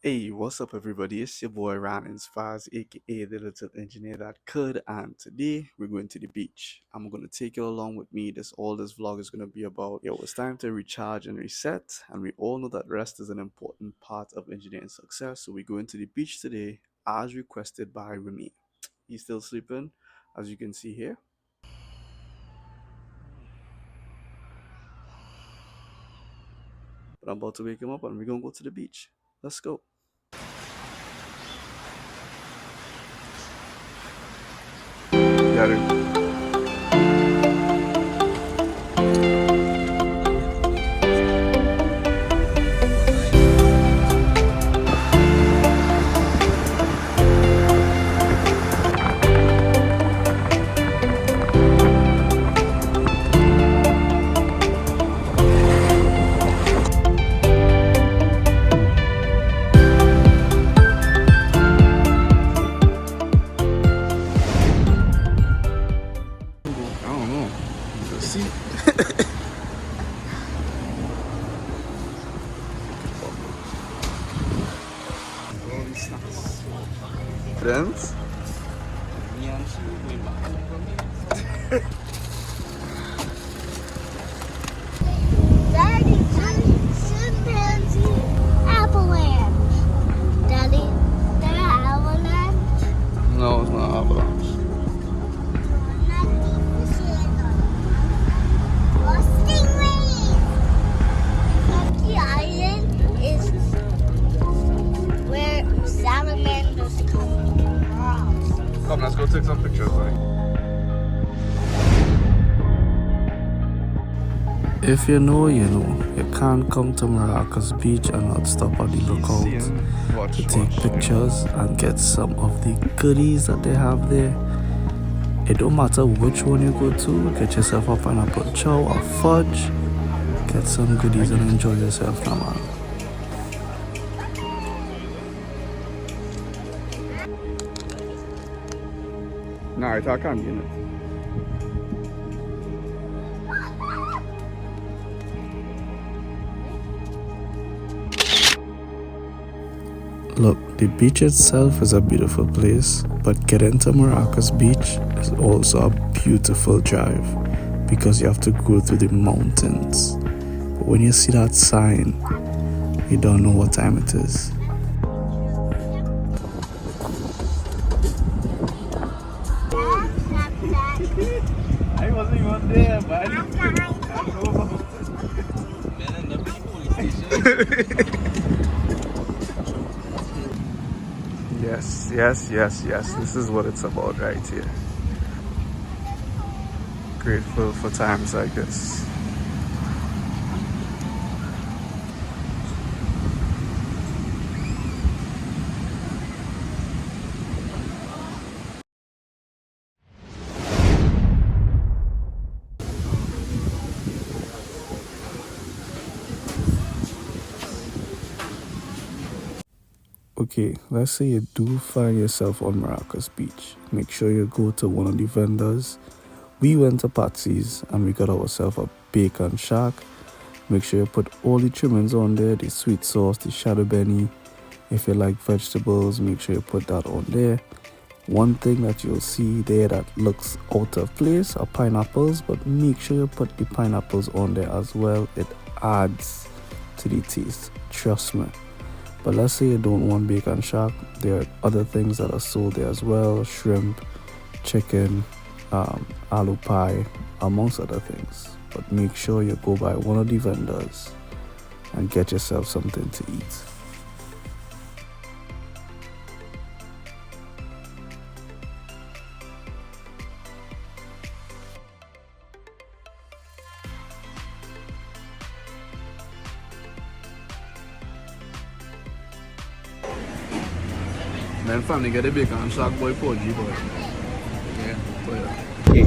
Hey, what's up, everybody? It's your boy Ryan Inspires, aka the little engineer that could. And today we're going to the beach. I'm gonna take you along with me. This all this vlog is gonna be about. Yo, it's time to recharge and reset. And we all know that rest is an important part of engineering success. So we're going to the beach today, as requested by Remy. He's still sleeping, as you can see here. But I'm about to wake him up, and we're gonna go to the beach. Let's go. Got it. I don't know. Let's see. All these snacks. Friends? Daddy, chimpanzee avalanche. Daddy, there are avalanche. No, it's not avalanche. Not deep or stingrays. Monkey Island is where salamanders come from. Come, let's go take some pictures, right? If you know, you know. You can't come to Maracas Beach and not stop at the lookout to take pictures and get some of the goodies that they have there. It don't matter which one you go to, get yourself a pineapple chow or fudge, get some goodies and enjoy yourself now, man. Nah, I can't be in it. Look, the beach itself is a beautiful place, but getting to Maracas Beach is also a beautiful drive because you have to go through the mountains. But when you see that sign, you don't know what time it is. I wasn't even there, man. Yes. This is what it's about right here. Grateful for times like this. Okay, let's say you do find yourself on Maracas Beach. Make sure you go to one of the vendors. We went to Patsy's and we got ourselves a bacon shack. Make sure you put all the trimmings on there, the sweet sauce, the shadow benny. If you like vegetables, make sure you put that on there. One thing that you'll see there that looks out of place are pineapples, but make sure you put the pineapples on there as well. It adds to the taste, trust me. But let's say you don't want bacon shack, there are other things that are sold there as well: shrimp, chicken, aloo pie, amongst other things. But make sure you go by one of the vendors and get yourself something to eat. Then family get a bacon shack boy podgy boy. Yeah, boy. Okay.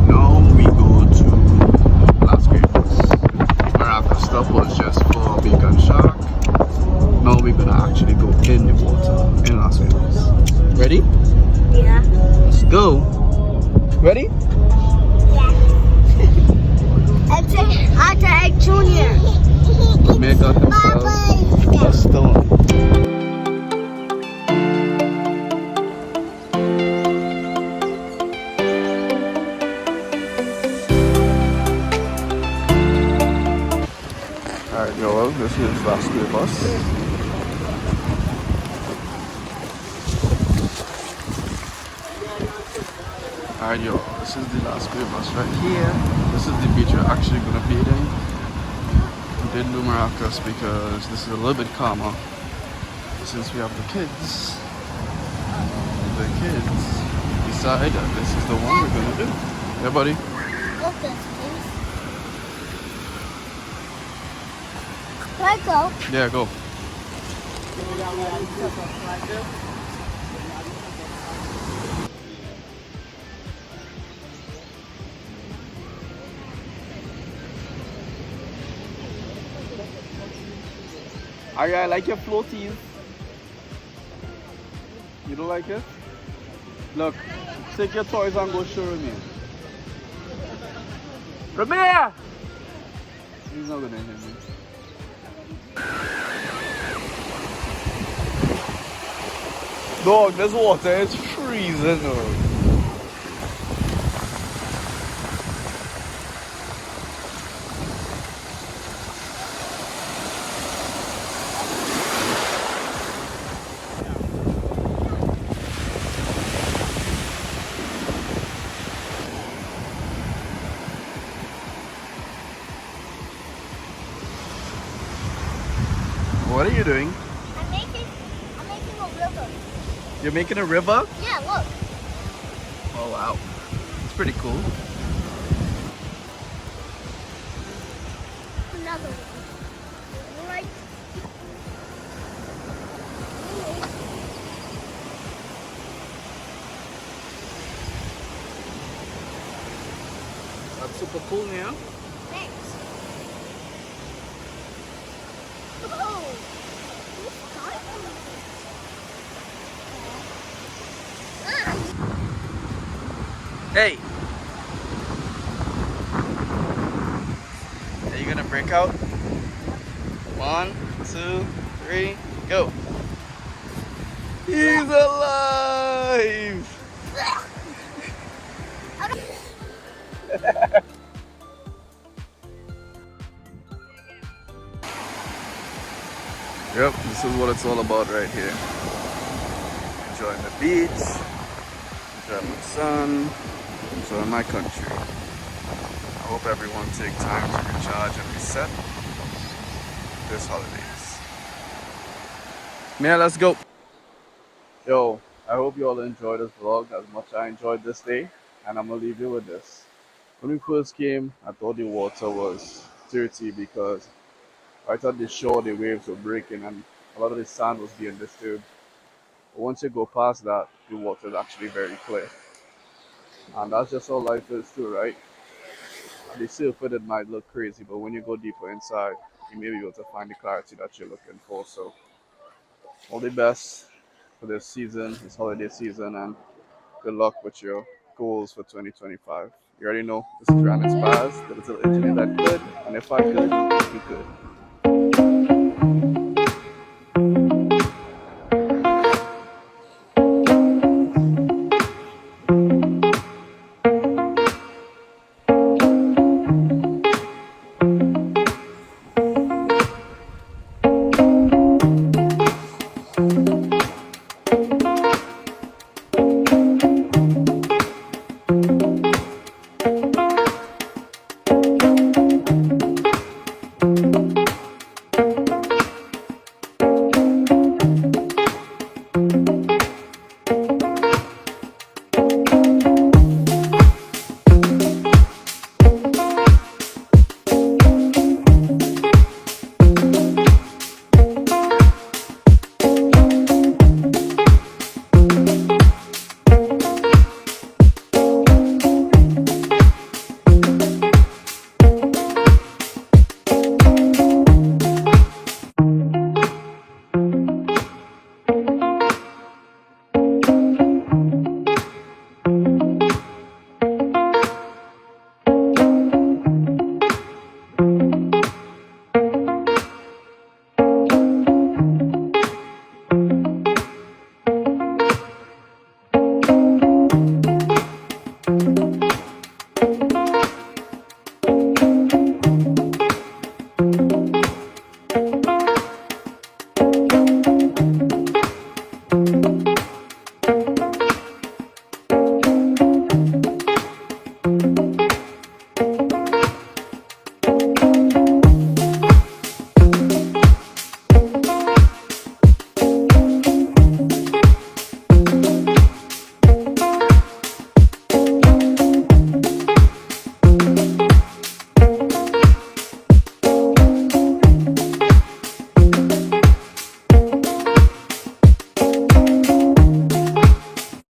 Now we go to Las Cuevas. Maracas stuff was just for bacon shack. Now we're gonna actually go in the water in Las Vegas. Ready? Yeah. Let's go. Ready? Yeah. And say hi to Egg Junior. Make out himself a stone. Alright, yo, this is the last Cuevas right here. This is the beach we're actually gonna be in. We didn't do Maracas because this is a little bit calmer since we have the kids. The kids decide that this is the one we're gonna do. Yeah, buddy. Okay, please. Can I go? Yeah, go. Alright, I like your floaties. You don't like it? Look, take your toys and go show me. Ramia! He's not gonna hear me. Dog, this water is freezing though. What are you doing? I'm making a river. You're making a river? Yeah, look. Oh wow. It's pretty cool. Another one. Right. That's super cool now. Thanks. Oh. Hey! Are you gonna break out? 1, 2, 3, go! He's alive! Yep, this is what it's all about right here. Enjoying the beach, enjoying the sun, enjoying my country. I hope everyone take time to recharge and reset this holidays. Man, let's go. Yo, I hope you all enjoyed this vlog as much as I enjoyed this day, and I'm gonna leave you with this. When we first came, I thought the water was dirty because I thought the shore, the waves were breaking and a lot of the sand was being disturbed. But once you go past that, the water is actually very clear. And that's just how life is too, right? The surface it might look crazy, but when you go deeper inside, you may be able to find the clarity that you're looking for. So all the best for this season, this holiday season, and good luck with your goals for 2025. You already know this is Random Spaz, the little engineer that could, and if I could, you could.